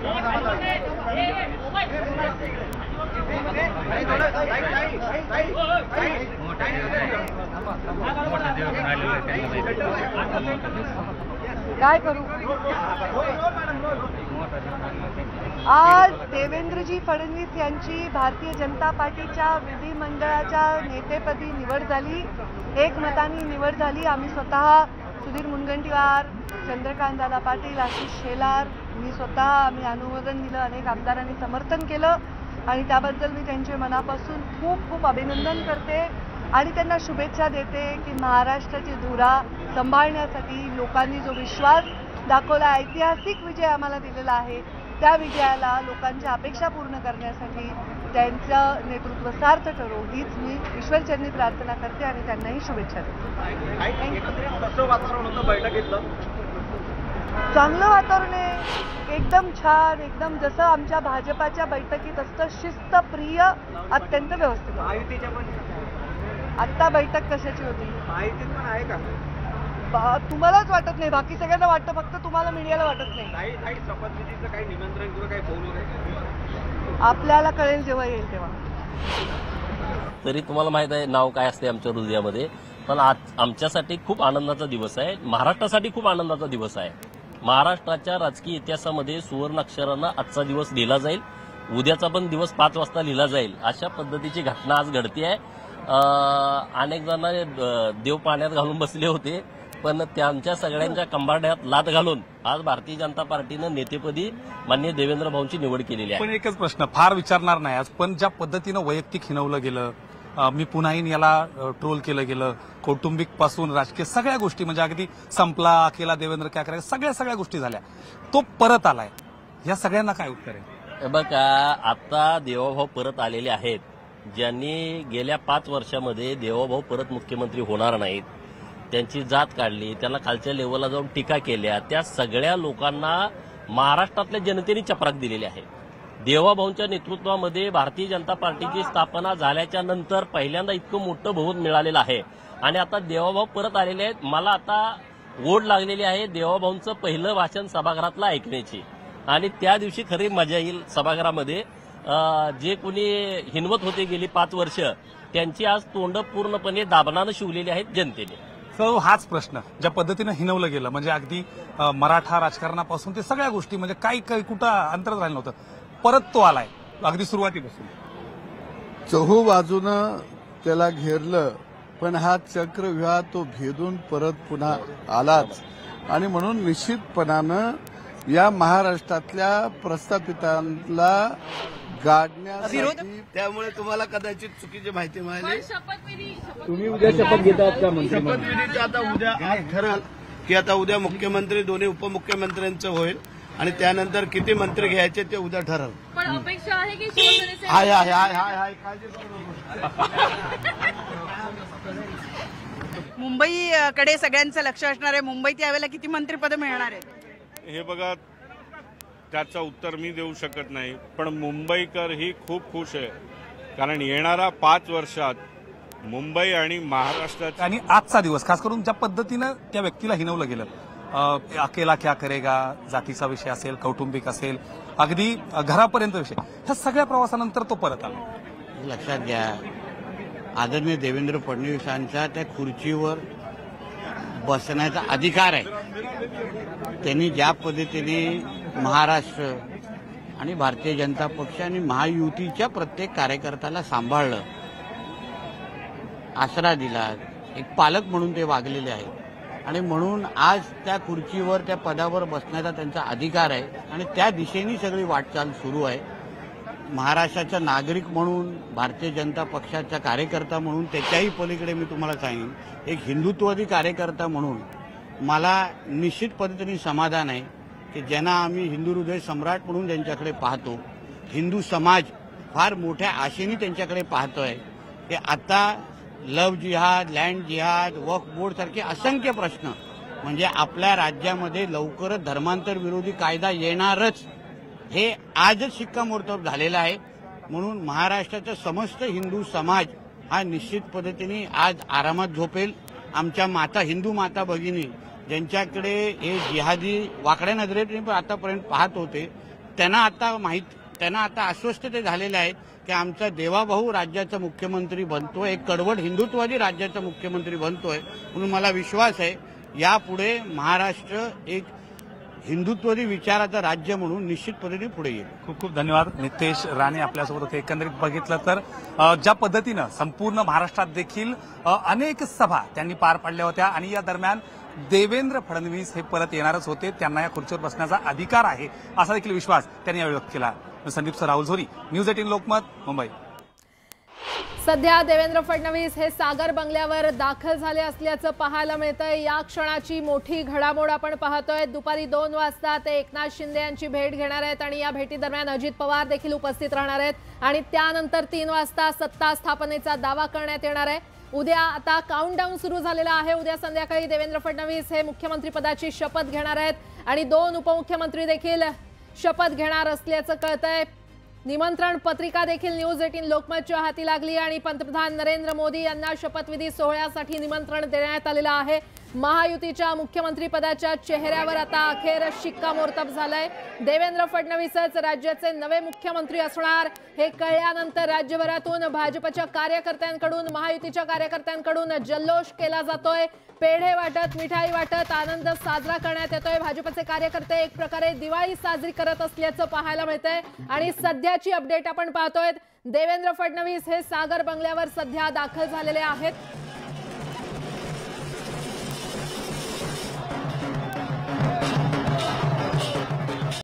काय करू? आज देवेंद्रजी फडणवीस यांची भारतीय जनता पार्टीच्या विधिमंडळाच्या नेतेपदी निवड झाली, एकमताने निवड झाली. आम्ही स्वतः सुधीर मुनगंटीवार, चंद्रकांत दादा पाटील, आशिष शेलार, मी स्वतः आम्ही अनुमोदन दिलं, अनेक आमदारांनी समर्थन केलं आणि त्याबद्दल मी त्यांचे मनापासून खूप खूप अभिनंदन करते आणि त्यांना शुभेच्छा देते की महाराष्ट्राची धुरा सांभाळण्यासाठी लोकांनी जो विश्वास दाखवला, ऐतिहासिक विजय आम्हाला दिलेला आहे, त्या विजयाला लोकांच्या अपेक्षा पूर्ण करण्यासाठी त्यांचं नेतृत्व सार्थ ठरो हीच मी ईश्वरचरणी प्रार्थना करते आणि त्यांनाही शुभेच्छा देते. कसं वातावरण होतं बैठकीतलं? चांगलं वातावरण आहे, एकदम छान, एकदम जसं आमच्या भाजपाच्या बैठकीत असतं, शिस्तप्रिय, अत्यंत व्यवस्थित. आत्ता बैठक कशाची होती? माहितीत पण आहे का? तुम्हालाच वाटत नाही, बाकी सगळ्यांना वाटतं, फक्त तुम्हाला मीडियाला वाटत नाही. काही शपथविधीचं काही निमंत्रण किंवा काही फोन वगैरे आपल्याला कळेल जेव्हा येईल तेव्हा. तरी तुम्हाला माहित आहे नाव काय असते आमच्या हृदयामध्ये, पण आज आमच्यासाठी खूप आनंदाचा दिवस आहे, महाराष्ट्रासाठी खूप आनंदाचा दिवस आहे. महाराष्ट्राच्या राजकीय इतिहासामध्ये सुवर्ण अक्षरानं आजचा दिवस लिहिला जाईल, उद्याचा पण दिवस 5 वाजता लिहिला जाईल, अशा पद्धतीची घटना आज घडते आहे. अनेक जण देव पाण्यात घालून बसले होते, पण त्यांच्या सगळ्यांच्या कंबाड्यात लात घालून आज भारतीय जनता पार्टीनं नेतेपदी माननीय देवेंद्र भाऊंची निवड केलेली आहे. पण एकच प्रश्न, फार विचारणार नाही आज, पण ज्या पद्धतीनं वैयक्तिक हिनवलं गेलं, मी पुन्हाही याला ट्रोल केलं गेलं, कौटुंबिक पासून राजकीय सगळ्या गोष्टी, म्हणजे अगदी संपला अकेला देवेंद्र क्या करायचं, सगळ्या गोष्टी झाल्या, तो परत आलाय, या सगळ्यांना काय उत्तर आहे? बघा, आता देवाभाऊ परत आलेले आहेत. ज्यांनी गेल्या 5 वर्षामध्ये देवाभाऊ परत मुख्यमंत्री होणार नाहीत, त्यांची जात काढली, त्यांना खालच्या लेवलला जाऊन टीका केल्या, त्या सगळ्या लोकांना महाराष्ट्रातल्या जनतेने चपराक दिलेली आहे. देवाभाऊंच्या नेतृत्वामध्ये भारतीय जनता पार्टीची स्थापना झाल्याच्या नंतर पहिल्यांदा इतकं मोठं बहुमत मिळालेलं आहे आणि आता देवाभाऊ परत आलेले आहेत. मला आता ओढ लागलेली आहे देवाभाऊंचं पहिलं भाषण सभागृहातलं ऐकण्याची आणि त्या दिवशी खरी मजा येईल सभागृहामध्ये. जे कोणी हिनवत होते गेली 5 वर्ष, त्यांची आज तोंड पूर्णपणे दाबनानं शिवलेली आहेत जनतेने. सो हाच प्रश्न, ज्या पद्धतीनं हिनवलं गेलं, म्हणजे अगदी मराठा राजकारणापासून ते सगळ्या गोष्टी, म्हणजे काही कुठं अंतरच राहिलं नव्हतं, परत तो आलाय अगदी सुरुवातीपासून. चहू बाजूनं त्याला घेरलं, पण हा चक्रव्यूह तो भेदून परत पुन्हा आलाच आणि म्हणून निश्चितपणानं या महाराष्ट्रातल्या प्रस्थापितांना गाडण्यासाठी, त्यामुळे तुम्हाला कदाचित चुकीची माहिती मिळाली. तुम्ही उद्या शपथ घेतात का? शपथविधीचं आता उद्या आज ठरल की आता उद्या मुख्यमंत्री, दोन्ही उपमुख्यमंत्र्यांचं होईल आणि त्यानंतर किती मंत्री घ्यायचे ते उद्या ठरल. पण अपेक्षा आहे की शिवसेनेचे हाय काळजी करू नको. मुंबईकडे सगळ्यांचं लक्ष असणार आहे. मुंबईत यावेळेला किती मंत्रिपद मिळणार आहेत हे बघा, त्याचं उत्तर मी देऊ शकत नाही, पण मुंबईकर ही खूप खुश आहे, कारण येणारा 5 वर्षात मुंबई आणि महाराष्ट्रात आणि आजचा दिवस खास करून ज्या पद्धतीनं त्या व्यक्तीला हिनवलं गेलं, अकेला क्या करेगा, जातीचा विषय असेल, कौटुंबिक असेल, अगदी घरापर्यंत विषय, ह्या सगळ्या प्रवासानंतर तो परत आला. लक्षात घ्या, आदरणीय देवेंद्र फडणवीसांचा त्या खुर्चीवर बसण्याचा अधिकार आहे. त्यांनी ज्या पद्धतीने महाराष्ट्र आणि भारतीय जनता पक्ष आणि महायुतीच्या प्रत्येक कार्यकर्त्याला सांभाळलं, आसरा दिला, एक पालक म्हणून ते वागलेले आहेत आणि म्हणून आज त्या खुर्चीवर, त्या पदावर बसण्याचा त्यांचा अधिकार आहे आणि त्या दिशेने सगळी वाटचाल सुरू आहे. महाराष्ट्राचा नागरिक म्हणून, भारतीय जनता पक्षाचा कार्यकर्ता म्हणून, त्याच्याही पलीकडे मी तुम्हाला सांगेन, एक हिंदुत्ववादी कार्यकर्ता म्हणून मला निश्चित पद्धतीने समाधान आहे की ज्यांना आम्ही हिंदू हृदय सम्राट म्हणून ज्यांच्याकडे पाहतो, हिंदू समाज फार मोठ्या आशेने त्यांच्याकडे पाहतोय की आता लव्ह जिहाद, लँड जिहाद, वक्फ बोर्ड सारखे असंख्य प्रश्न, म्हणजे आपल्या राज्यामध्ये लवकरच धर्मांतर विरोधी कायदा येणारच, हे आजच शिक्कामोर्तब झालेलं आहे. म्हणून महाराष्ट्राचा समस्त हिंदू समाज हा निश्चित पद्धतीने आज आरामात झोपेल. आमच्या माता, हिंदू माता भगिनी, ज्यांच्याकडे हे जिहादी वाकड्या नजरेने आतापर्यंत पाहत होते, त्यांना आता आश्वस्त ते झालेले आहेत की आमचा देवाभाऊ राज्याचा मुख्यमंत्री बनतोय, एक कडवट हिंदुत्ववादी राज्याचा मुख्यमंत्री बनतोय. म्हणून मला विश्वास आहे यापुढे महाराष्ट्र एक हिंदुत्ववादी विचाराचं राज्य म्हणून निश्चित पद्धतीने पुढे येईल. खूप खूप धन्यवाद. नितेश राणे आपल्यासोबत होते. एकंदरीत बघितलं तर ज्या पद्धतीनं संपूर्ण महाराष्ट्रात देखील अनेक सभा त्यांनी पार पाडल्या होत्या आणि या दरम्यान देवेंद्र फडणवीस हे परत येणारच होते, त्यांना या खुर्चीवर बसण्याचा अधिकार आहे असा देखील विश्वास त्यांनी यावेळी व्यक्त केला. संदीप राहुल झोरी, न्यूज 18 लोकमत, मुंबई. सध्या देवेंद्र फडणवीस हे सागर बंगल्यावर दाखल झाले असल्याचं पाहायला मिळतंय. या क्षणाची मोठी घडामोड आपण पाहतोय. दुपारी 2 वाजता ते एकनाथ शिंदे यांची भेट घेणार आहेत आणि या भेटीदरम्यान अजित पवार देखील उपस्थित राहणार आहेत आणि त्यानंतर 3 वाजता सत्ता स्थापनेचा दावा करण्यात येणार आहे. उद्या आता काउंटडाऊन सुरू झालेला आहे. उद्या संध्याकाळी देवेंद्र फडणवीस हे मुख्यमंत्रीपदाची शपथ घेणार आहेत आणि 2 उपमुख्यमंत्री देखील शपथ घेणार असल्याचं कळतंय. निमंत्रण पत्रिका देखील न्यूज 18 लोकमतच्या हाती लागली आणि पंतप्रधान नरेंद्र मोदी यांना शपथविधी सोहळ्यासाठी निमंत्रण देण्यात आलेलं आहे. महायुतीच्या मुख्यमंत्रीपदाच्या चेहऱ्यावर आता अखेर शिक्कामोर्तब झालंय. देवेंद्र फडणवीसच राज्याचे नवे मुख्यमंत्री असणार हे कळल्यानंतर राज्यभरातून भाजपच्या कार्यकर्त्यांकडून, महायुतीच्या कार्यकर्त्यांकडून जल्लोष केला जातोय. पेढे वाटत, मिठाई वाटत आनंद साजरा करण्यात येतोय. भाजपचे कार्यकर्ते एक प्रकारे दिवाळी साजरी करत असल्याचं पाहायला मिळतंय आणि सध्याची अपडेट आपण पाहतोय. देवेंद्र फडणवीस हे सागर बंगल्यावर सध्या दाखल झालेले आहेत.